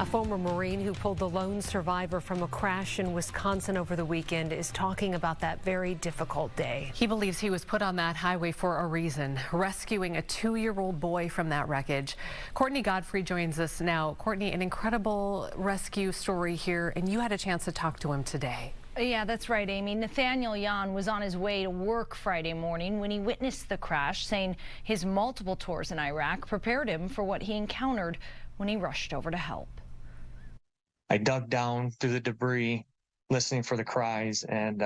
A former Marine who pulled the lone survivor from a crash in Wisconsin over the weekend is talking about that very difficult day. He believes he was put on that highway for a reason, rescuing a 2-year-old boy from that wreckage. Courtney Godfrey joins us now. Courtney, an incredible rescue story here, and you had a chance to talk to him today. Yeah, that's right, Amy. Nathaniel Yan was on his way to work Friday morning when he witnessed the crash, saying his multiple tours in Iraq prepared him for what he encountered when he rushed over to help. I dug down through the debris, listening for the cries, and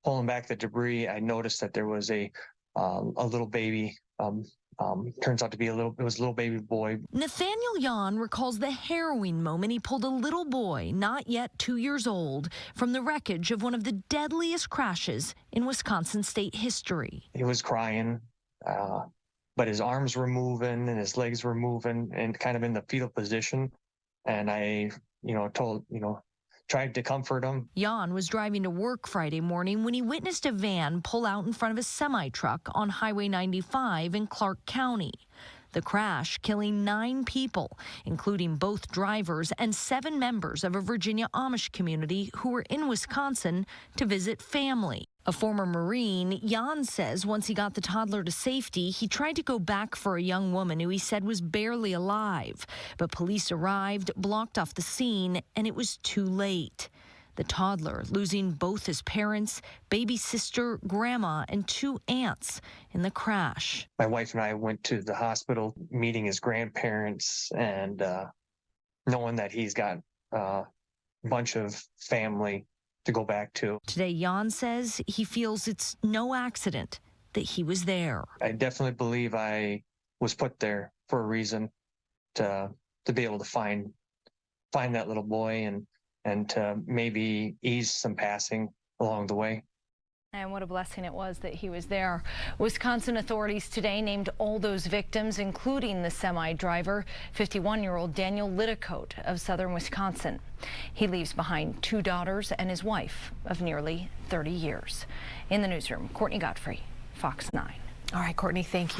pulling back the debris, I noticed that there was a little baby. Turns out to be it was a little baby boy. Nathaniel Yan recalls the harrowing moment he pulled a little boy, not yet 2 years old, from the wreckage of one of the deadliest crashes in Wisconsin state history. He was crying, but his arms were moving and his legs were moving and kind of in the fetal position. And I, tried to comfort him. Yan was driving to work Friday morning when he witnessed a van pull out in front of a semi-truck on Highway 95 in Clark County. The crash killing 9 people, including both drivers and 7 members of a Virginia Amish community who were in Wisconsin to visit family. A former Marine, Yan says once he got the toddler to safety, he tried to go back for a young woman who he said was barely alive. But police arrived, blocked off the scene, and it was too late. The toddler losing both his parents, baby sister, grandma, and 2 aunts in the crash. My wife and I went to the hospital, meeting his grandparents, and knowing that he's got a bunch of family to go back to. Today, Yan says he feels it's no accident that he was there. I definitely believe I was put there for a reason, to be able to find that little boy and to maybe ease some passing along the way. And what a blessing it was that he was there. Wisconsin authorities today named all those victims, including the semi-driver, 51-year-old Daniel Litticoat of southern Wisconsin. He leaves behind 2 daughters and his wife of nearly 30 years. In the newsroom, Courtney Godfrey, Fox 9. All right, Courtney, thank you.